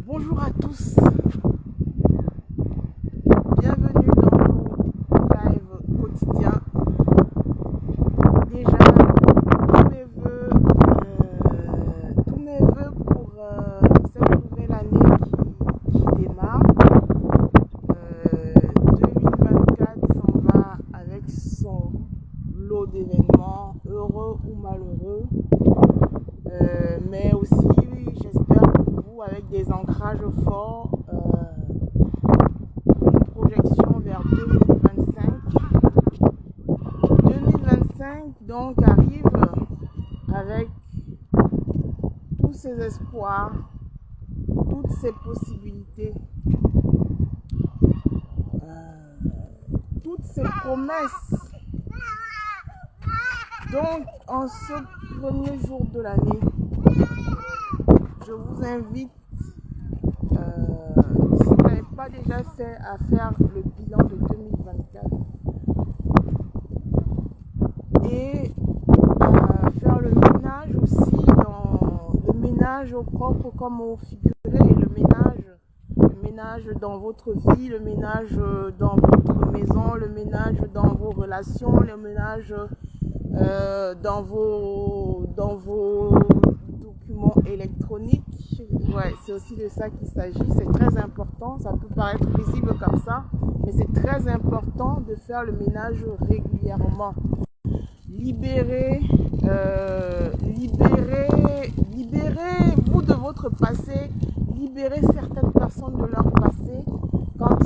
Bonjour à tous, bienvenue dans nos lives quotidiens. Déjà, tous mes voeux pour cette nouvelle année qui démarre. 2024 s'en va avec son lot d'événements, heureux ou malheureux, mais aussi, j'espère pour vous, avec des ancrages forts, une projection vers 2025. 2025 donc arrive avec tous ces espoirs, toutes ces possibilités, toutes ces promesses. Donc en ce premier jour de l'année, je vous invite, si vous n'avez pas déjà fait, à faire le bilan de 2024 et faire le ménage aussi, le ménage au propre comme au figuré, le ménage dans votre vie, le ménage dans votre maison, le ménage dans vos relations, le ménage dans vos documents électroniques. Ouais, c'est aussi de ça qu'il s'agit. C'est très important. Ça peut paraître visible comme ça, mais c'est très important de faire le ménage régulièrement. Libérez-vous de votre passé. Libérez certaines personnes de leur passé quand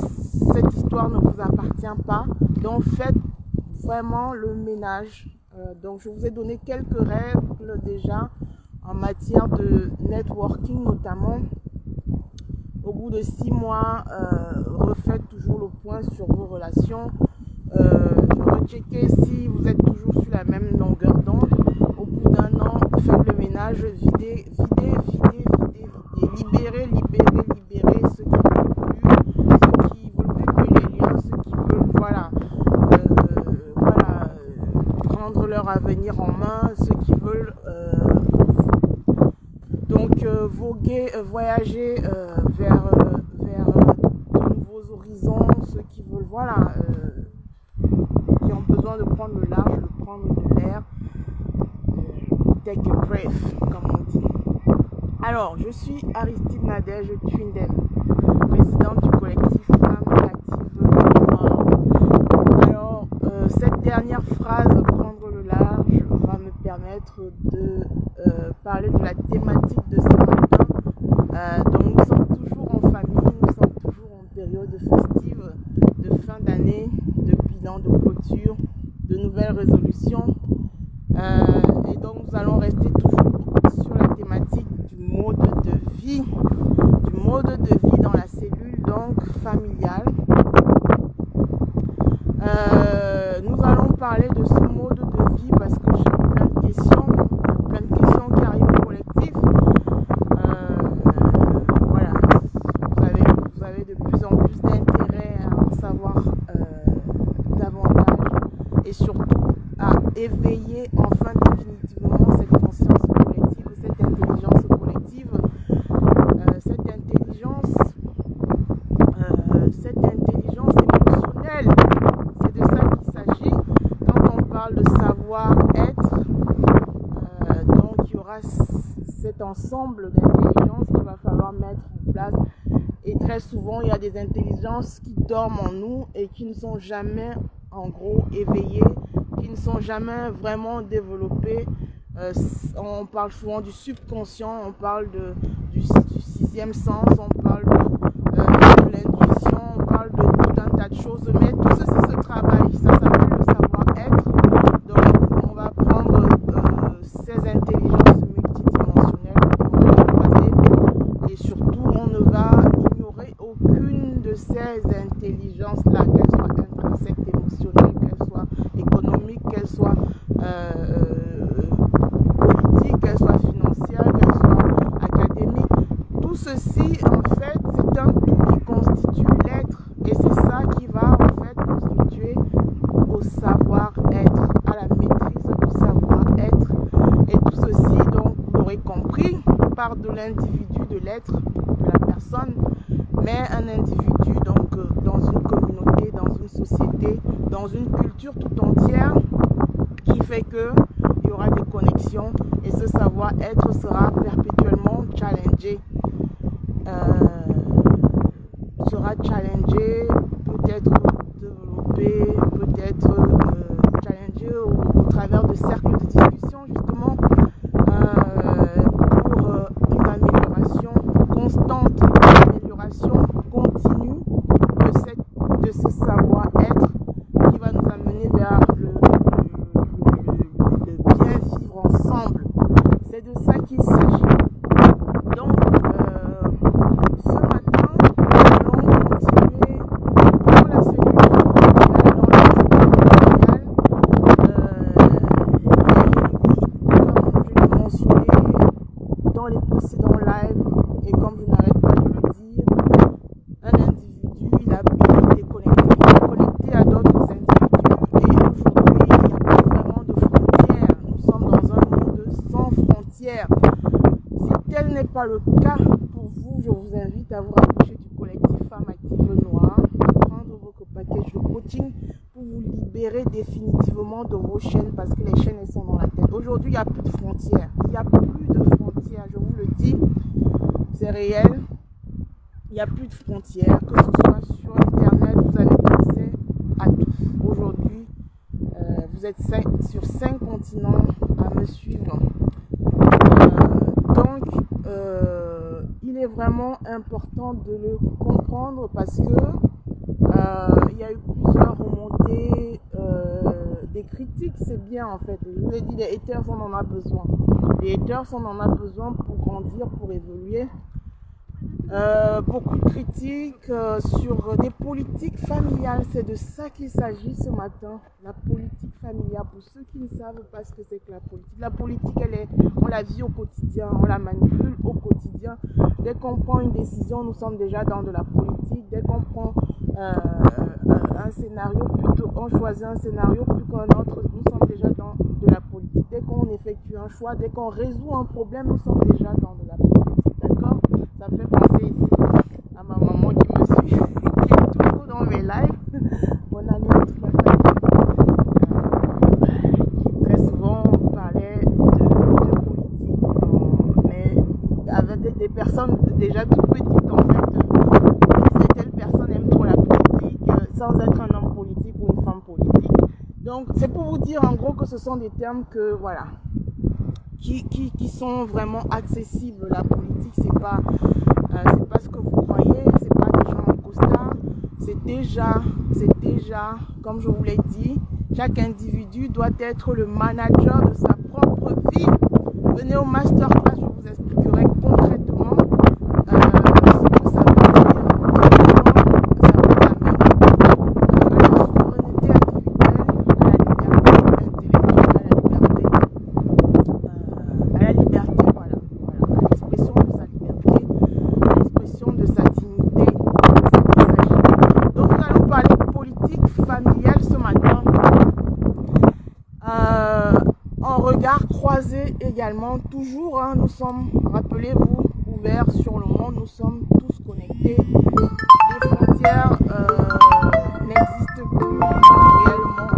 cette histoire ne vous appartient pas. Donc faites vraiment le ménage. Donc je vous ai donné quelques règles déjà en matière de networking notamment. Au bout de 6 mois, refaites toujours le point sur vos relations. Recheckez si vous êtes toujours sur la même longueur d'onde. Au bout d'un an, faites le ménage, videz. Libérez ceux qui veulent plus, ceux qui veulent plus les liens, ceux qui veulent, prendre leur avenir en main, ceux qui veulent voguer, voyager vers de nouveaux horizons, ceux qui veulent, qui ont besoin de prendre le large, de prendre de l'air, take a breath, comme on dit. Alors, je suis Aristide Nadège Twindem, présidente du collectif Femmes Actives Noires. Alors, cette dernière phrase, prendre le large, va me permettre de parler de la thématique de ce matin. Donc, nous sommes toujours en famille, nous sommes toujours en période festive, de fin d'année, de bilan, de clôture, de nouvelles résolutions. Et donc, nous allons rester toujours sur la thématique du mode de vie dans la cellule donc familiale. Nous allons parler de ce mode de vie parce que j'ai plein de questions qui arrivent au collectif. Vous avez de plus en plus d'intérêt à en savoir davantage et surtout à éveiller enfin définitivement cette conscience collective, cette intelligence collective, cette intelligence émotionnelle. C'est de ça qu'il s'agit quand on parle de savoir-être. Donc il y aura cet ensemble d'intelligences qu'il va falloir mettre en place. Et très souvent, il y a des intelligences qui dorment en nous et qui ne sont jamais, en gros, éveillées, qui ne sont jamais vraiment développées. On parle souvent du subconscient, on parle du sixième sens, on parle de l'intuition, on parle de tout un tas de choses. Mais tout ceci se travaille, ça s'appelle le savoir-être. Donc, on va prendre ces intelligences multidimensionnelles, on va les croiser et surtout, on ne va ignorer aucune de ces intelligences-là, qu'elles soient intrinsèques, émotionnelles, qu'elles soient économiques, qu'elles soient politiques, qu'elles soient financières, qu'elles soient académiques. Tout ceci, en fait, c'est un tout qui constitue l'être et c'est ça qui va en fait constituer au savoir-être, à la maîtrise du savoir-être. Et tout ceci, donc, vous l'aurez compris, part de l'individu, de l'être, de la personne, mais un individu, donc dans une communauté, dans une société, dans une culture tout entière, qui fait que il y aura des connexions et ce savoir-être sera perpétuellement challengé. Peut-être développé, peut-être challengé au travers de cercles de discussion justement pour une amélioration constante, une amélioration continue de ce savoir-être qui va nous amener vers le bien vivre ensemble. C'est de ça qu'il s'agit. Donc, ce matin, nous allons continuer pour la cellule familiale, dans la cellule familiale. Comme je l'ai mentionné dans les précédents lives, et comme je n'arrête pas de le dire, un individu, il est connecté à d'autres individus, et aujourd'hui, il n'y a pas vraiment de frontières. Nous sommes dans un monde sans frontières. Si tel n'est pas le cas pour vous, je vous invite à vous rapprocher du collectif Femmes Actives Noires, prendre votre package de coaching pour vous libérer définitivement de vos chaînes, parce que les chaînes elles sont dans la tête. Aujourd'hui, il n'y a plus de frontières. Il n'y a plus de frontières, je vous le dis, c'est réel. Il n'y a plus de frontières, que ce soit sur Internet, vous avez accès à tout. Aujourd'hui, vous êtes sur 5 continents à me suivre. Donc, il est vraiment important de le comprendre parce que il y a eu plusieurs remontées, des critiques, c'est bien en fait. Je vous ai dit, les haters, on en a besoin. Les haters, on en a besoin pour grandir, pour évoluer. Beaucoup de critiques sur des politiques familiales, c'est de ça qu'il s'agit ce matin. La politique familiale, pour ceux qui ne savent pas ce que c'est que la politique. La politique, on la vit au quotidien, on la manipule au quotidien. Dès qu'on prend une décision, nous sommes déjà dans de la politique. Dès qu'on prend un scénario, on choisit un scénario plus qu'un autre, nous sommes déjà dans de la politique. Dès qu'on effectue un choix, dès qu'on résout un problème, nous sommes déjà dans de la politique. D'accord? Ça me fait penser ici à ma maman qui me suit, qui est toujours dans mes lives. Mon amie en tout cas, qui très souvent parlait de politique, mais avec des personnes déjà tout petites en fait. Certaines personnes aiment trop la politique sans être un homme politique ou une femme politique. Donc c'est pour vous dire en gros que ce sont des termes que voilà. Qui sont vraiment accessibles. La politique, c'est pas ce que vous croyez, c'est pas des gens en costard, c'est déjà, comme je vous l'ai dit, chaque individu doit être le manager de sa propre vie. Venez au masterclass, je vous expliquerai concrètement ce que ça veut dire, comment ça vous amène à la souveraineté individuelle, à la liberté, voilà, à l'expression de sa liberté, à l'expression de sa dignité. Donc nous allons parler de politique familiale ce matin. En regard croisé également, toujours, nous sommes, rappelez-vous, ouverts sur le monde, nous sommes tous connectés. Les frontières n'existent plus réellement.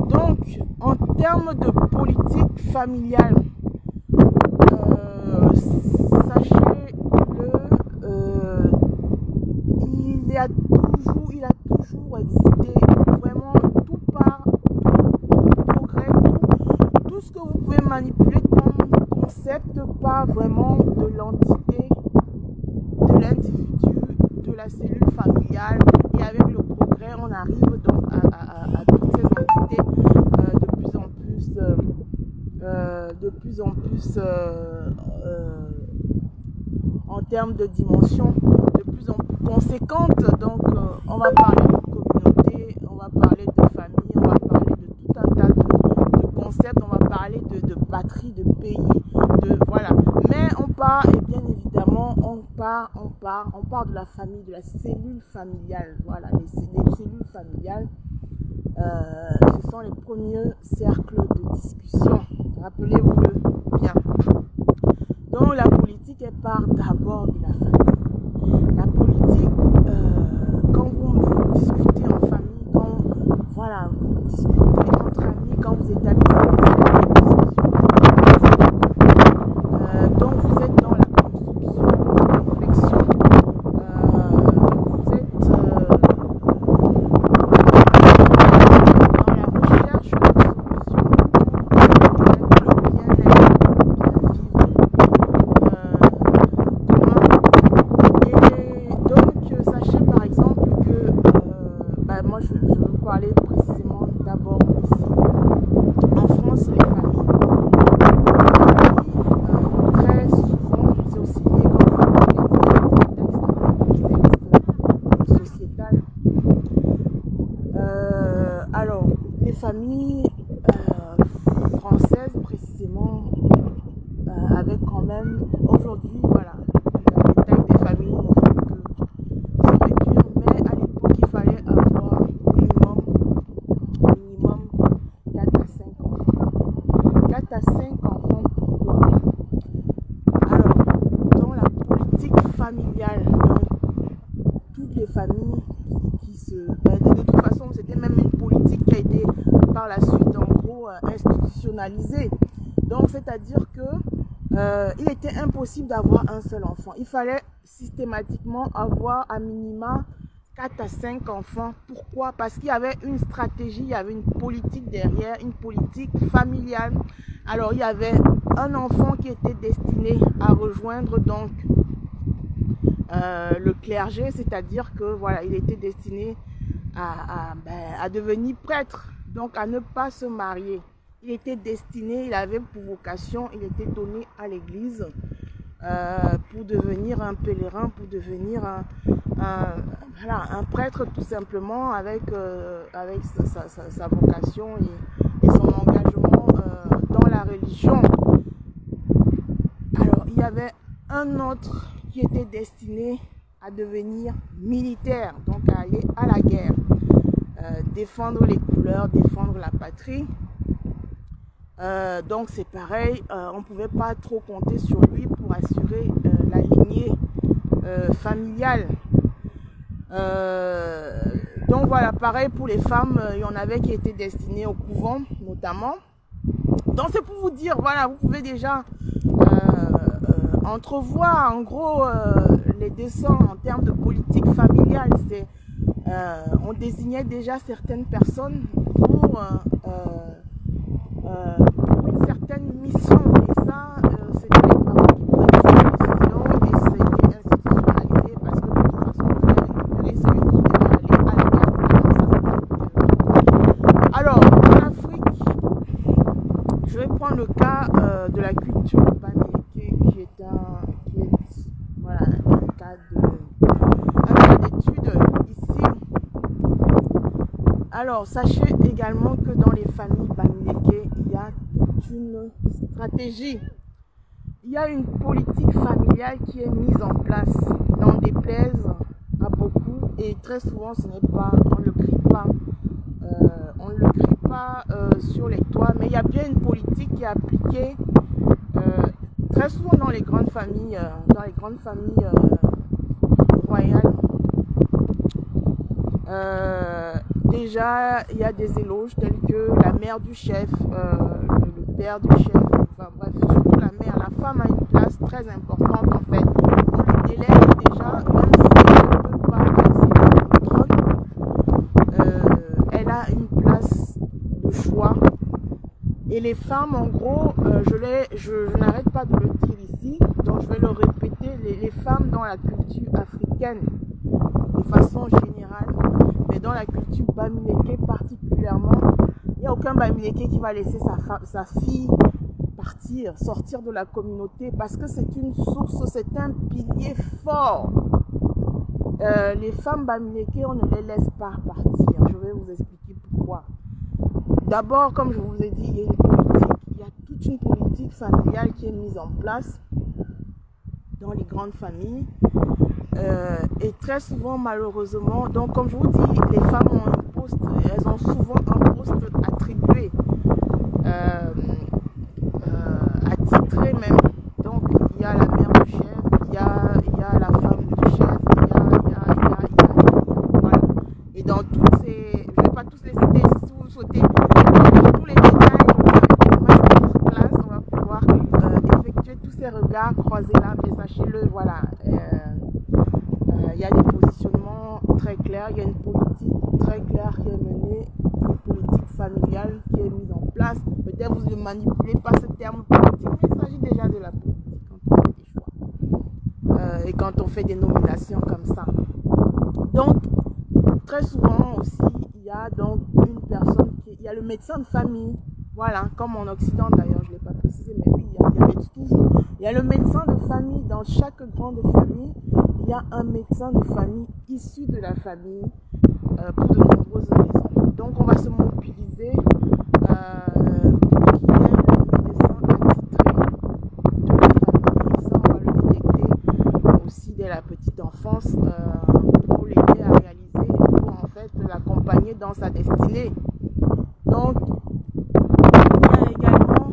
Donc, en termes de politique familiale, sachez que il a toujours existé vraiment tout progrès, tout ce que vous pouvez manipuler comme concept, pas vraiment de l'entité, de l'individu, de la cellule familiale. Et avec le progrès, on arrive donc à toutes ces entités de plus en plus en termes de dimension, de plus en plus conséquente. Donc on va parler de communauté, on va parler de famille, on va parler de tout un tas de concepts, on va parler de patrie, de pays, voilà. Mais on part, et bien évidemment, on part de la famille, de la cellule familiale. Voilà, les cellules familiales, ce sont les premiers cercles de discussion. Rappelez-vous-le. part d'abord de la famille. La politique, quand vous discutez en famille, quand voilà, vous discutez entre amis, quand vous établissez des discussions, donc vous êtes dans la construction, la réflexion, vous êtes dans la recherche de solutions pour le bien-être, et donc sachez par exemple que moi je veux parler précisément d'abord ici en France, les familles très souvent c'est aussi lié comme le contexte sociétal. Alors les familles françaises précisément avec quand même aujourd'hui voilà la taille des familles ne fait que se réduire, mais à l'époque il fallait avoir minimum 4 à 5 enfants. 4 à 5 enfants, pourquoi? Alors dans la politique familiale, donc toutes les familles qui se de toute façon c'était même une politique qui a été par la suite en gros institutionnalisée. Donc c'est-à-dire que il était impossible d'avoir un seul enfant. Il fallait systématiquement avoir à minima 4 à 5 enfants. Pourquoi? Parce qu'il y avait une stratégie, il y avait une politique derrière, une politique familiale. Alors il y avait un enfant qui était destiné à rejoindre donc le clergé, c'est-à-dire que voilà, il était destiné à devenir prêtre, donc à ne pas se marier. Il était destiné, il avait pour vocation, il était donné à l'église pour devenir un pèlerin, pour devenir un prêtre tout simplement avec sa vocation et son engagement dans la religion. Alors il y avait un autre qui était destiné à devenir militaire, donc à aller à la guerre, défendre les couleurs, défendre la patrie. Donc c'est pareil, on ne pouvait pas trop compter sur lui pour assurer la lignée familiale. Donc voilà, pareil pour les femmes, il y en avait qui étaient destinées au couvent notamment. Donc c'est pour vous dire, voilà, vous pouvez déjà entrevoir en gros les dessins en termes de politique familiale. On désignait déjà certaines personnes pour une certaine mission, et ça c'était les parents qui prenaient cette décision, et ça a été institutionnalisé parce que de toute façon on devait récupérer celui qui devait aller à la guerre. Alors en Afrique, je vais prendre le cas de la culture bamileke qui est voilà, un cas d'étude ici. Alors sachez également que dans les familles bamileke, il y a toute une stratégie. Il y a une politique familiale qui est mise en place. N'en déplaise à beaucoup, et très souvent ce n'est pas, on ne le crie pas. On ne le crie pas sur les toits, mais il y a bien une politique qui est appliquée très souvent dans les grandes familles, royales. Déjà, il y a des éloges tels que la mère du chef, le père du chef, enfin bref, surtout la mère. La femme a une place très importante en fait. On lui délègue déjà, même si elle ne peut pas accéder au trône, elle a une place de choix. Et les femmes, en gros, je n'arrête pas de le dire ici, donc je vais le répéter, les femmes dans la culture africaine, de façon générale, mais dans la culture bamileke particulièrement, il n'y a aucun bamileke qui va laisser sa fille partir, sortir de la communauté, parce que c'est une source, c'est un pilier fort. Les femmes bamileke, on ne les laisse pas partir. Je vais vous expliquer pourquoi. D'abord, comme je vous ai dit, il y a toute une politique familiale qui est mise en place dans les grandes familles. Et très souvent, malheureusement, donc comme je vous dis, les femmes ont un poste, elles ont souvent un poste attribué, attitré même. Donc il y a la mère du chef, regard croisé là, mais sachez-le, voilà, il y a des positionnements très clairs, il y a une politique très claire qui est menée, une politique familiale qui est mise en place. Peut-être vous ne manipulez pas ce terme politique, mais il s'agit déjà de la politique quand on fait des choix et quand on fait des nominations comme ça. Donc, très souvent aussi, il y a donc une personne, il y a le médecin de famille, voilà, comme en Occident d'ailleurs, je ne l'ai pas précisé, mais oui, il y a le médecin de famille. Dans chaque grande famille, il y a un médecin de famille issu de la famille pour de nombreuses raisons. Donc, on va se mobiliser pour qu'il y ait le médecin attitré de la famille. Ça, on va le détecter aussi dès la petite enfance pour l'aider à réaliser, pour en fait l'accompagner dans sa destinée. Donc, il y a également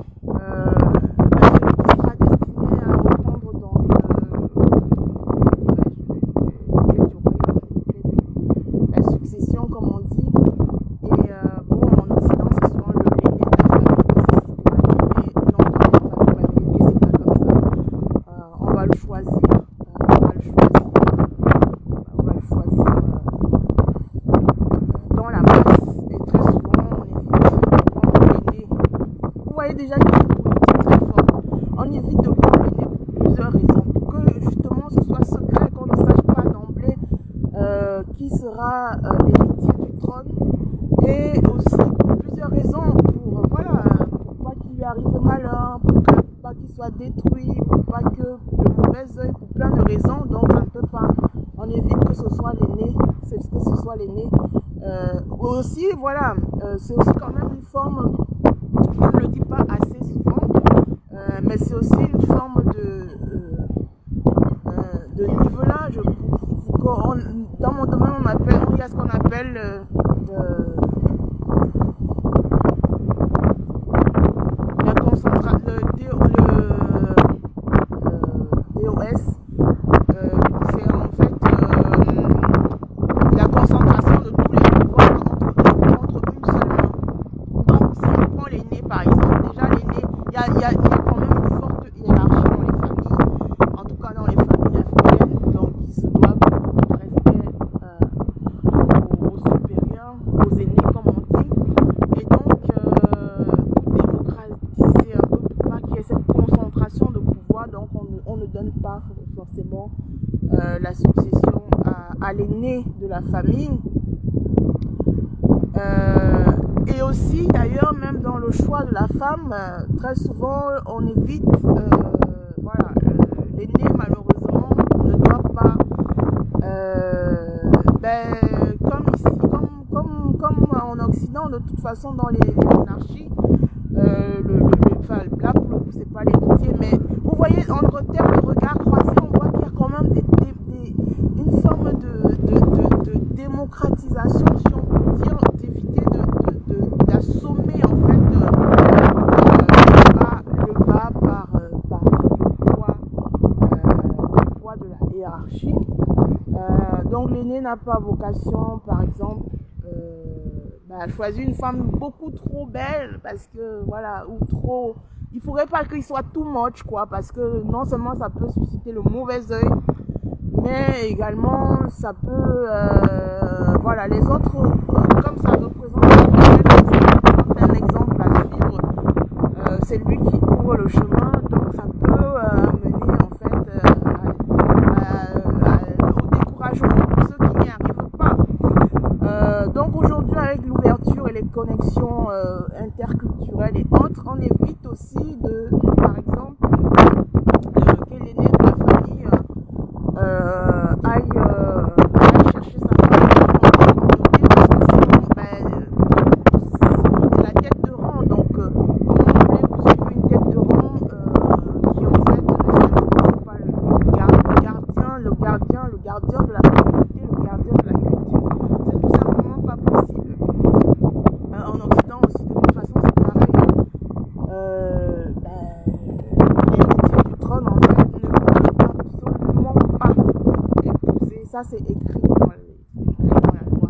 celui qui sera destiné à reprendre donc la succession, comme on dit. Et bon, en Occident, c'est souvent l'aîné de la famille, mais non, dans les familles validées, c'est pas comme ça. On va le choisir. Dans la masse. Et très souvent, on évite de prendre l'aîné. Vous voyez déjà qu'il y a une politique très forte. On évite de prendre l'aîné pour plusieurs raisons. Pour que justement ce soit secret, qu'on ne sache pas d'emblée qui sera l'héritier du trône. Et aussi pour plusieurs raisons. Pour pas qu'il lui arrive malheur, pour pas qu'il soit détruit, pour pas que le mauvais œil, pour plein de raisons. Donc on ne peut pas. On évite que ce soit l'aîné. Aussi, voilà, c'est aussi quand même une forme, on ne le dit pas assez souvent, mais c'est aussi une forme de nivelage. Dans mon domaine, il y a ce qu'on appelle la concentration, le DOS. C'est en fait la concentration de tous les pouvoirs entre une seule main. Donc, si on prend l'aîné, par exemple, déjà l'aîné, il y a quand même une forte hiérarchie dans les familles, en tout cas dans les familles africaines, donc ils se doivent beaucoup de respect aux supérieurs, aux aînés, comme on dit. Et donc, pour démocratiser un peu, pour pas qu'il y ait cette concentration de pouvoir, donc on ne donne pas forcément la succession à l'aîné de la famille. Et aussi d'ailleurs, même dans le choix de la femme, très souvent on évite, l'aîné malheureusement ne doit pas, comme ici, comme en Occident, de toute façon dans les monarchies, là pour le coup c'est pas l'héritier, mais vous voyez, entre termes de regard croisé, on voit qu'il y a quand même une forme de démocratisation, si on peut dire, d'éviter d'assommer en fait le bas par le poids de la hiérarchie. Donc l'aîné n'a pas vocation, par exemple, à choisir une femme beaucoup trop belle, parce que voilà, ou trop. Il faudrait pas qu'il soit too much, quoi, parce que non seulement ça peut susciter le mauvais œil, mais également ça peut, les autres, comme ça représente un exemple à suivre, c'est lui qui ouvre le chemin, donc ça peut mener en fait au découragement pour ceux qui n'y arrivent pas. Donc aujourd'hui, avec l'ouverture et les connexions interculturelles et autres, on évite aussi par exemple, que l'aîné de la famille aille chercher sa femme parce que sinon, c'est la tête de rang. Donc, comment voulez-vous suivre une tête de rang qui en fait n'est pas le gardien de la communauté, le gardien de la culture? C'est tout simplement pas possible. En Occident aussi, de toute façon, c'est pareil. L'héritier du trône, en fait, ne peut absolument pas épouser. Ça, c'est écrit dans la loi.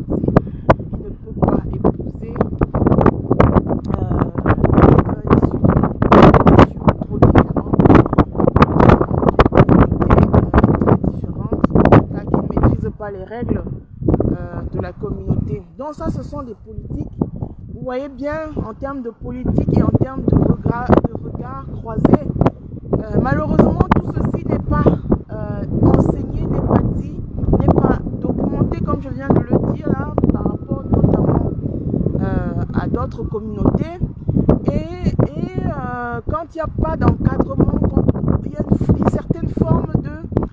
Il ne peut pas épouser issu d'une culture trop différente règles de la communauté. Donc ça, ce sont des politiques. Vous voyez bien, en termes de politique et en termes de regard croisés, malheureusement, tout ceci n'est pas enseigné, n'est pas dit, n'est pas documenté, comme je viens de le dire là, par rapport notamment à d'autres communautés. Et quand il n'y a pas d'encadrement, il y a une certaine forme de,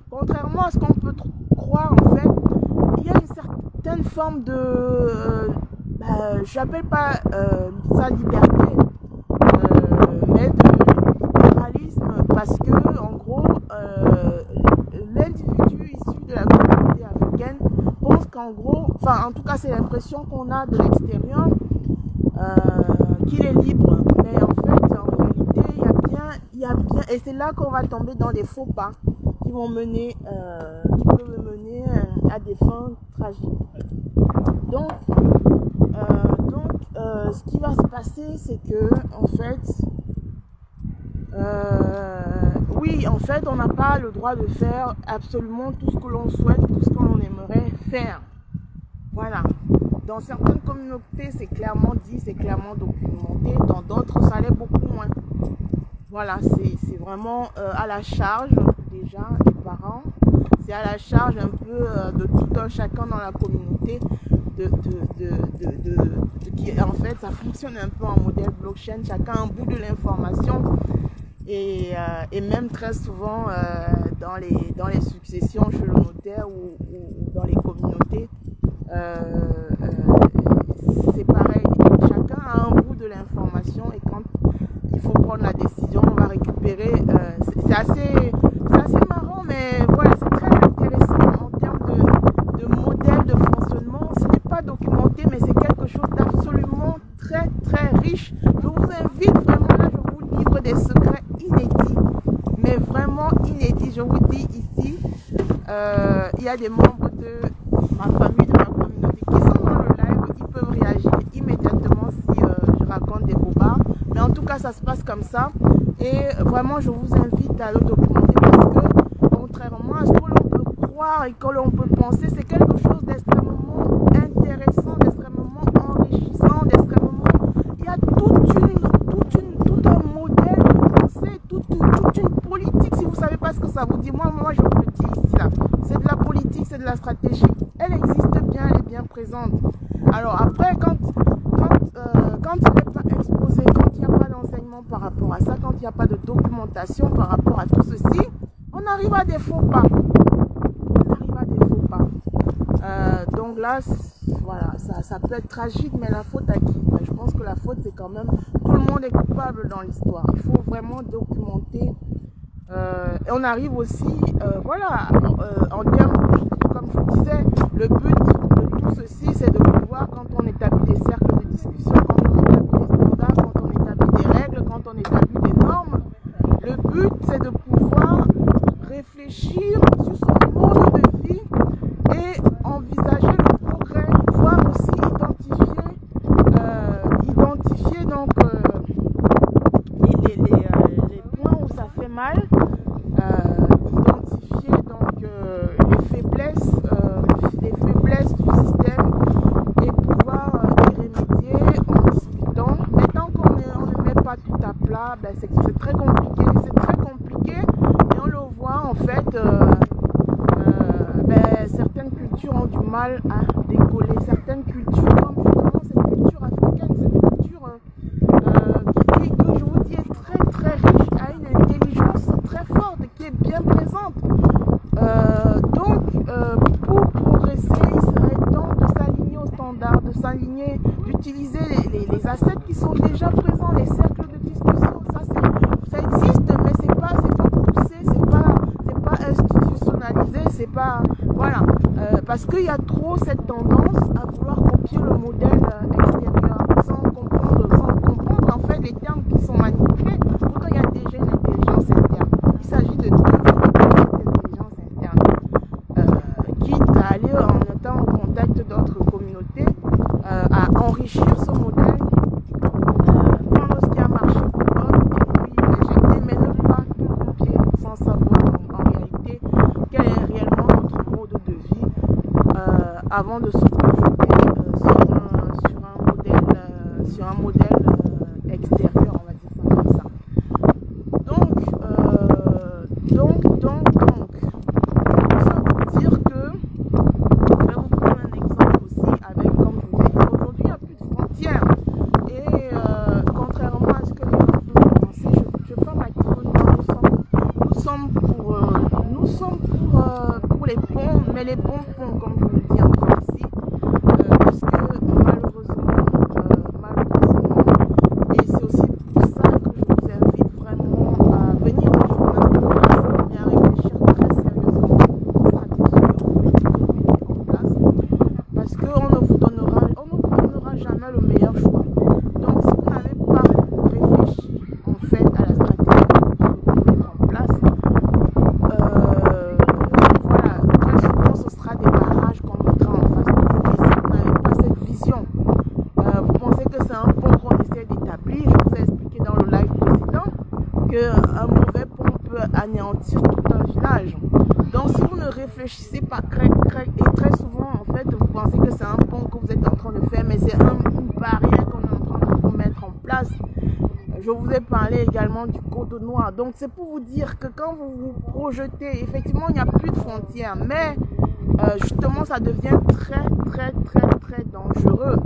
contrairement à ce qu'on peut croire en fait, il y a une certaine forme de, je n'appelle pas ça liberté, mais de libéralisme, parce que en gros, l'individu issu de la communauté africaine pense qu'en gros, enfin en tout cas c'est l'impression qu'on a de l'extérieur, qu'il est libre, mais en fait en réalité il y a bien, et c'est là qu'on va tomber dans des faux pas qui vont mener, qui peuvent mener à des fins tragiques. Donc ce qui va se passer, c'est que en fait, oui, en fait, on n'a pas le droit de faire absolument tout ce que l'on souhaite, tout ce que l'on aimerait faire. Voilà. Dans certaines communautés, c'est clairement dit, c'est clairement documenté. Dans d'autres, ça l'est beaucoup moins. Voilà, c'est vraiment à la charge déjà des parents. C'est à la charge un peu de tout un chacun dans la communauté. Qui, en fait, ça fonctionne un peu en modèle blockchain. Chacun a un bout de l'information. Et même très souvent dans les successions chez le notaire ou dans les communautés, c'est pareil, chacun a un bout de l'information et quand il faut prendre la décision, on va récupérer, c'est assez marrant, mais voilà, c'est très intéressant en termes de modèle de fonctionnement. Ce n'est pas documenté, mais c'est quelque chose d'absolument très très riche. Je vous invite vraiment, là je vous livre des secrets inédits, mais vraiment inédits. Je vous dis ici, il y a des membres de ma famille, de ma communauté qui sont dans le live, ils peuvent réagir immédiatement si je raconte des bobards, mais en tout cas ça se passe comme ça et vraiment je vous invite à le documenter parce que contrairement à ce que l'on peut croire et que l'on peut penser, c'est quelque chose d'extrêmement intéressant, d'extrêmement enrichissant, d'extrêmement, il y a tout un modèle de pensée, toute une politique. Si vous ne savez pas ce que ça vous dit, moi je vous le dis ici là, c'est de la politique, c'est de la stratégie. Elle existe bien, elle est bien présente. Alors après, quand il n'est pas exposé, quand il n'y a pas d'enseignement par rapport à ça, quand il n'y a pas de documentation par rapport à tout ceci, on arrive à des faux pas. Donc là, voilà, ça peut être tragique, mais la faute à qui? Je pense que la faute, c'est quand même, tout le monde est coupable dans l'histoire. Il faut vraiment documenter. Et on arrive aussi, voilà, en termes, comme je vous disais, le but de tout ceci, c'est de pouvoir, quand on établit des cercles de discussion, quand on établit des standards, quand on établit des règles, quand on établit des normes, le but, c'est de pouvoir réfléchir sur son mode de vie et envisager le progrès, voire aussi identifier donc les points où ça fait mal, identifier donc les faiblesses du système et pouvoir y remédier en discutant. Mais tant qu'on ne met pas tout à plat, ben c'est très compliqué, et on le voit en fait. Certaines cultures ont du mal à décoller, certaines cultures, comme justement cette culture africaine, cette culture qui, que je vous dis, est très très riche, a une intelligence très forte, qui est bien présente. Pour progresser, il serait temps de s'aligner aux standards, de s'aligner, d'utiliser les assets qui sont déjà présents, les cercles de discussion, ça existe, mais c'est pas poussé, c'est pas institutionnalisé, c'est pas, voilà, parce qu'il y a trop cette tendance à vouloir copier le modèle extérieur sans comprendre en fait les termes qui sont manipulés. Pourtant il y a déjà une intelligence interne. Il s'agit de développer cette intelligence interne, quitte à aller en étant au contact d'autres communautés, à enrichir ce modèle, prendre ce qui a marché pour d'autres et puis l'éjecter, mais ne pas tout copier sans savoir en réalité quel est réellement notre mode de vie. avant de se projeter sur un modèle extérieur, on va dire ça comme ça. Donc, ça veut dire que, je vais vous prendre un exemple aussi avec, comme je vous ai dit, aujourd'hui il n'y a plus de frontières. Et contrairement à ce que les gens peuvent penser, je femme active, nous sommes pour les ponts, mais les bons ponts, comme je vous le dis encore ici, parce que malheureusement, et c'est aussi pour ça que je vous invite vraiment à venir rejoindre notre classe et à réfléchir très sérieusement aux stratégies que vous mettez en place, parce qu'on ne vous donnera jamais le meilleur choix. Donc si vous n'avez pas réfléchi en fait à la stratégie que vous mettez en place, voilà, très souvent ce sera des barrages qu'on mettra en face de vous. Et si vous n'avez pas cette vision, vous pensez que c'est un pont qu'on essaie d'établir. Je vous ai expliqué dans le live précédent qu'un mauvais pont peut anéantir tout un village. Donc si vous ne réfléchissez pas et très souvent en fait vous pensez que c'est un pont que vous êtes en train de faire, mais c'est une barrière qu'on est en train de vous mettre en place. Je vous ai parlé également du code noir. Donc c'est pour vous dire que quand vous vous projetez, effectivement il n'y a plus de frontières, mais justement ça devient très dangereux.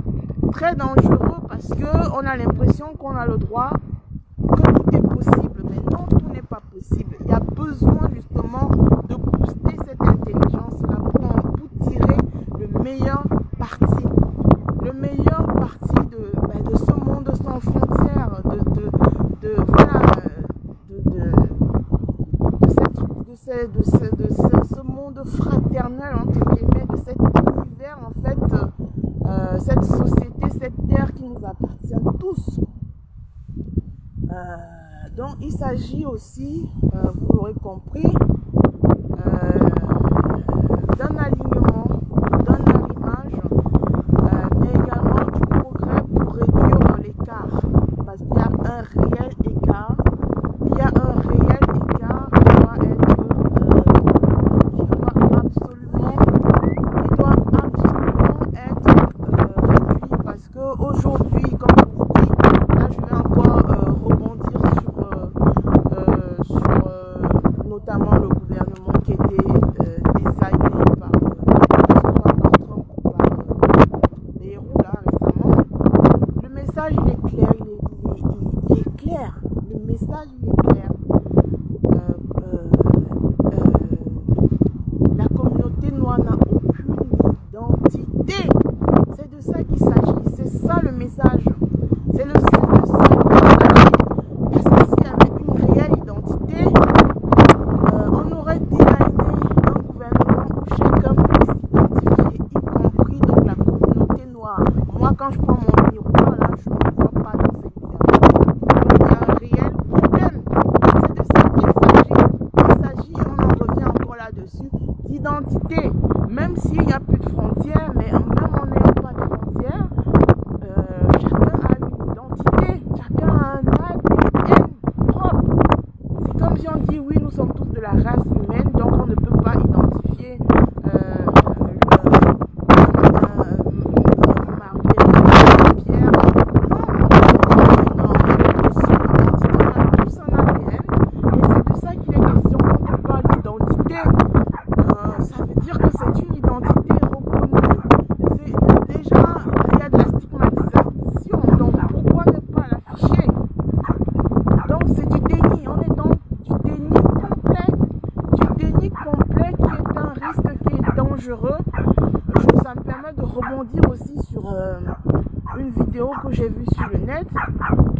Très dangereux parce qu'on a l'impression qu'on a le droit, que tout est possible. Mais non, tout n'est pas possible. Il y a besoin justement de booster cette intelligence-là pour tirer le meilleur parti. Le meilleur parti de ce monde sans frontières, de ce monde fraternel, entre guillemets, de cet univers, en fait, cette société, cette terre qui nous appartient tous. Donc, il s'agit aussi, vous l'aurez compris, d'un alignement, d'un arrimage, mais également du progrès pour réduire l'écart. Parce qu'il y a un réel écart. Il y a un réel écart qui doit absolument être réduit. Parce qu'aujourd'hui, comme je vous dis, là je vais encore rebondir sur notamment le gouvernement qui était designé par Trump ou par les héros là récemment. Le message il est clair, il est clair. Le message il est clair. La communauté noire n'a aucune identité. C'est de ça qu'il s'agit. C'est ça le message. C'est de ça qu'il s'agit. Parce que s'il y avait une réelle identité, on aurait designé un gouvernement où chacun puisse s'identifier, y compris donc la communauté noire. Moi, quand je prends mon miroir, là, je ne me vois pas dans ce gouvernement. Il y a un réel problème. C'est de ça qu'il s'agit. Il s'agit, on en revient encore là-dessus, d'identité. Même s'il n'y a plus de frontières, mais même en n'ayant pas de frontières, chacun a une identité, chacun a un ADN propre. C'est comme si on dit oui, nous sommes tous de la race humaine, donc on ne peut pas identifier Marie, Pierre. Non, on a tous un ADN, et c'est de ça qu'il est question quand on parle d'identité. Ça veut dire que c'est une identité reconnue. Déjà, il y a de la stigmatisation, donc pourquoi ne pas l'afficher? Donc c'est du déni, on est dans du déni complet qui est un risque qui est dangereux. Ça me permet de rebondir aussi sur une vidéo que j'ai vue sur le net.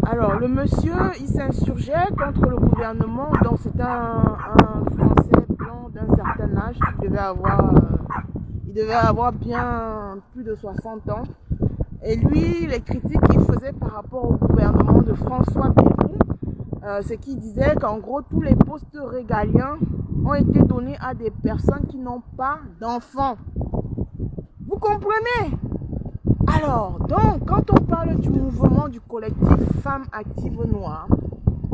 Alors le monsieur, il s'insurgeait contre le gouvernement, donc c'est un Français blanc d'un certain âge qui devait avoir bien plus de 60 ans. Et lui, les critiques qu'il faisait par rapport au gouvernement de François Bayrou, c'est qu'il disait qu'en gros, tous les postes régaliens ont été donnés à des personnes qui n'ont pas d'enfants. Vous comprenez? Alors, donc, quand on parle du mouvement du collectif Femmes Actives Noires,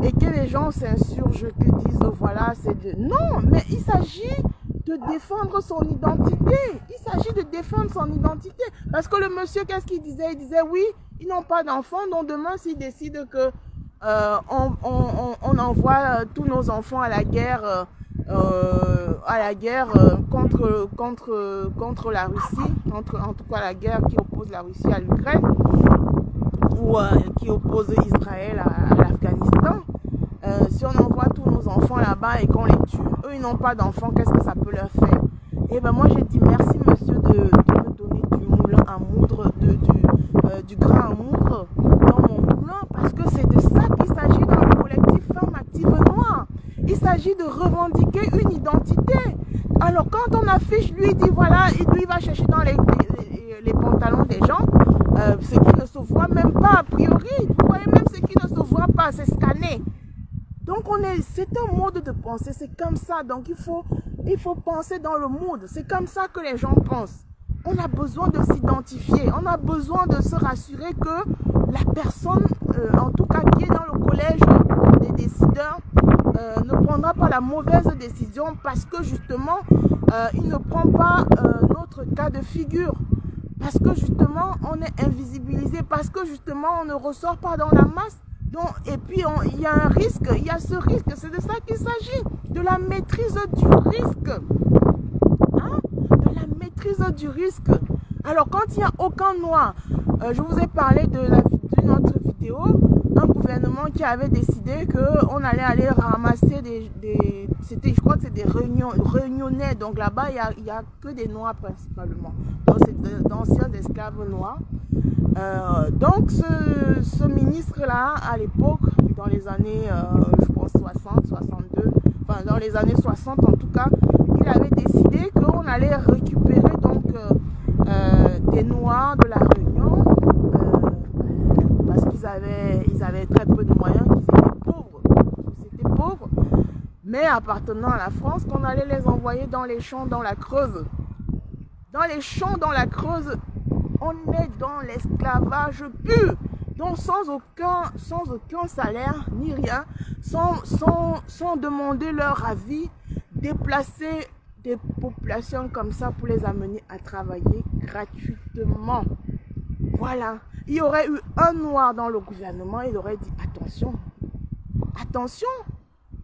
et que les gens s'insurgent, que disent, voilà, c'est de... Non, mais il s'agit de défendre son identité. Il s'agit de défendre son identité. Parce que le monsieur, qu'est-ce qu'il disait? Il disait, oui, ils n'ont pas d'enfants, donc demain, s'ils décident que on envoie tous nos enfants à la guerre, contre la Russie, en tout cas la guerre qui oppose la Russie à l'Ukraine, ou qui oppose Israël à l'Afghanistan. Si on envoie tous nos enfants là-bas et qu'on les tue, eux ils n'ont pas d'enfants, qu'est-ce que ça peut leur faire? Et ben moi j'ai dit merci monsieur de me donner du moulin à moudre, du grain à moudre dans mon moulin, parce que c'est de ça qu'il s'agit dans le collectif Femmes Actives Noires. Il s'agit de revendiquer une identité. Alors quand on affiche, lui dit voilà, lui il va chercher dans les pantalons des gens, ce qui ne se voit même pas a priori. Vous voyez, même ce qui ne se voit pas, c'est scanné. Donc c'est un mode de pensée, c'est comme ça. Donc il faut penser dans le mood. C'est comme ça que les gens pensent. On a besoin de s'identifier. On a besoin de se rassurer que la personne, en tout cas qui est dans le collège des décideurs, ne prendra pas la mauvaise décision parce que justement, il ne prend pas notre cas de figure. Parce que justement, on est invisibilisé. Parce que justement, on ne ressort pas dans la masse. Donc, et puis, il y a un risque, il y a ce risque, c'est de ça qu'il s'agit, de la maîtrise du risque. Hein? De la maîtrise du risque. Alors, quand il n'y a aucun noir, je vous ai parlé d'une autre vidéo, un gouvernement qui avait décidé qu'on allait aller ramasser je crois que c'est des réunionnais, donc là-bas, il n'y a que des noirs principalement. Donc, c'est d'anciens esclaves noirs. Donc ce ministre-là, à l'époque, dans les années, je pense 60, 62, enfin dans les années 60 en tout cas, il avait décidé qu'on allait récupérer donc des Noirs de la Réunion, parce qu'ils avaient très peu de moyens, qu'ils étaient pauvres, mais appartenant à la France, qu'on allait les envoyer dans les champs, dans la Creuse. Dans les champs, dans la Creuse, on est dans l'esclavage pur, donc sans aucun salaire ni rien, sans demander leur avis, déplacer des populations comme ça pour les amener à travailler gratuitement. Voilà, il y aurait eu un noir dans le gouvernement, il aurait dit attention, attention,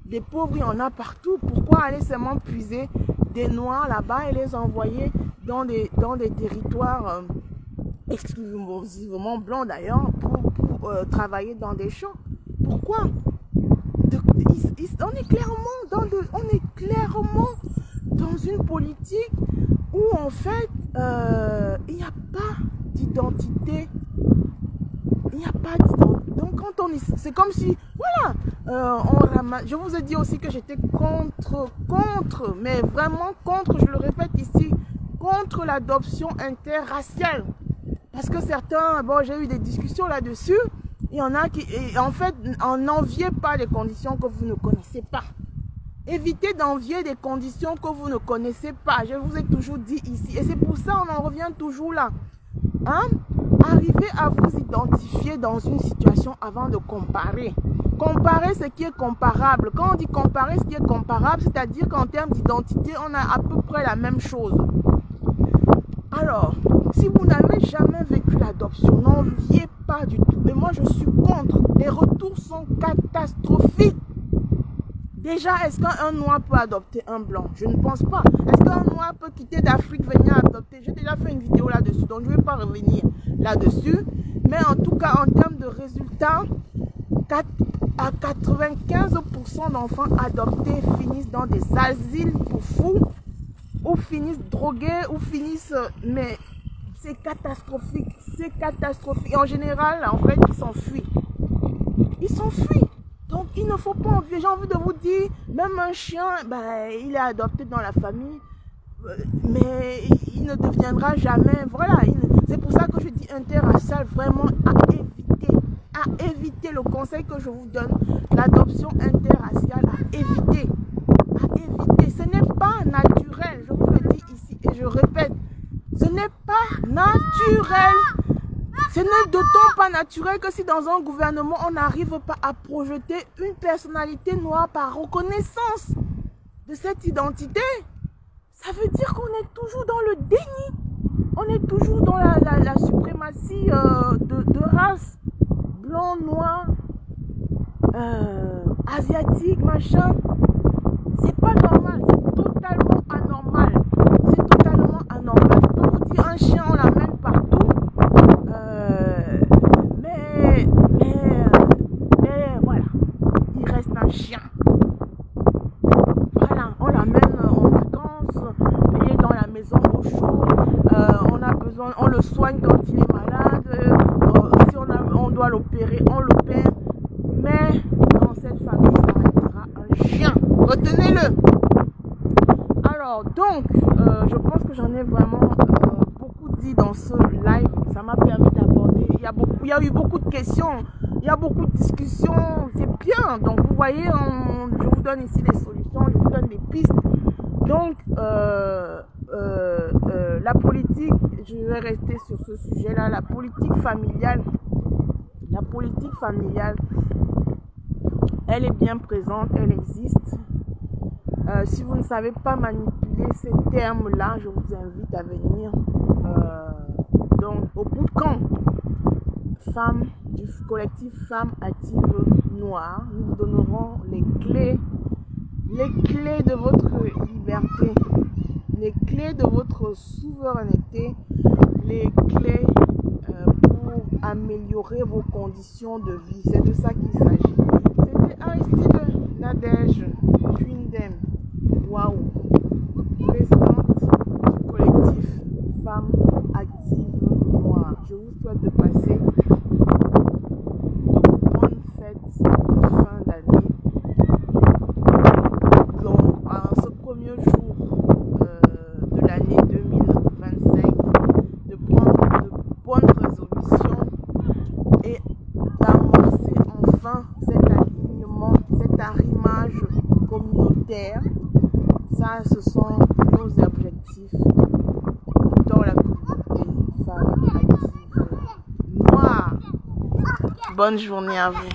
des pauvres il y en a partout, pourquoi aller seulement puiser des noirs là-bas et les envoyer dans des territoires exclusivement blancs d'ailleurs pour travailler dans des champs? Pourquoi? On est clairement dans une politique où en fait il n'y a pas d'identité. Il n'y a pas d'identité. Donc quand c'est comme si, voilà, je vous ai dit aussi que j'étais contre, mais vraiment contre, je le répète ici, contre l'adoption interraciale. Parce que certains, bon, j'ai eu des discussions là-dessus, il y en a qui, en fait, n'enviez pas les conditions que vous ne connaissez pas. Évitez d'envier des conditions que vous ne connaissez pas. Je vous ai toujours dit ici. Et c'est pour ça qu'on en revient toujours là. Hein? Arrivez à vous identifier dans une situation avant de comparer. Comparer ce qui est comparable. Quand on dit comparer ce qui est comparable, c'est-à-dire qu'en termes d'identité, on a à peu près la même chose. Alors, si vous n'avez jamais vécu l'adoption, n'enviez pas du tout. Et moi, je suis contre. Les retours sont catastrophiques. Déjà, est-ce qu'un noir peut adopter un blanc? Je ne pense pas. Est-ce qu'un noir peut quitter d'Afrique, venir adopter? J'ai déjà fait une vidéo là-dessus, donc je ne vais pas revenir là-dessus. Mais en tout cas, en termes de résultats, à 95% d'enfants adoptés finissent dans des asiles pour fous, ou finissent drogués, ou finissent... Mais c'est catastrophique, c'est catastrophique. Et en général, en fait, ils s'enfuient. Ils s'enfuient. Donc, il ne faut pas envier. J'ai envie de vous dire, même un chien, ben, il est adopté dans la famille, mais il ne deviendra jamais. Voilà, c'est pour ça que je dis interracial, vraiment à éviter. À éviter, le conseil que je vous donne, l'adoption interraciale, à éviter. À éviter. Ce n'est pas naturel, je vous le dis ici et je répète, ce n'est pas naturel. Ce n'est d'autant pas naturel que si dans un gouvernement, on n'arrive pas à projeter une personnalité noire par reconnaissance de cette identité, ça veut dire qu'on est toujours dans le déni. On est toujours dans la suprématie de race, blanc, noir, asiatique, machin. C'est pas normal, c'est totalement anormal. C'est totalement anormal. Je peux vous dire, un chien, on l'amène partout. Mais voilà, il reste un chien. Voilà, on l'amène en vacances, il est dans la maison au chaud. On a besoin, on le soigne quand il est malade. Si on doit l'opérer, on l'opère. Mais dans cette famille, ça restera un chien. Retenez-le. Alors, donc, je pense que j'en ai vraiment beaucoup dit dans ce live. Ça m'a permis d'aborder. Il y a eu beaucoup de questions. Il y a beaucoup de discussions. C'est bien. Donc, vous voyez, je vous donne ici des solutions. Je vous donne des pistes. Donc, la politique, je vais rester sur ce sujet-là. La politique familiale, elle est bien présente, elle existe. Si vous ne savez pas manipuler ces termes-là, je vous invite à venir donc au bootcamp femmes du collectif Femmes Actives Noires. Nous vous donnerons les clés de votre liberté, les clés de votre souveraineté, les clés pour améliorer vos conditions de vie. C'est de ça qu'il s'agit. C'était Aristide Nadège Twindem, waouh, présidente du collectif Femmes Actives Noires. Je vous souhaite de passer de bonnes fêtes de fin d'année. Donc, en ce premier jour de l'année 2025, de prendre de bonnes résolutions et d'amorcer enfin cet alignement, cet arrimage communautaire. Ça, ce sont nos objectifs dans la communauté Femmes Actives Noires. Bonne journée à vous.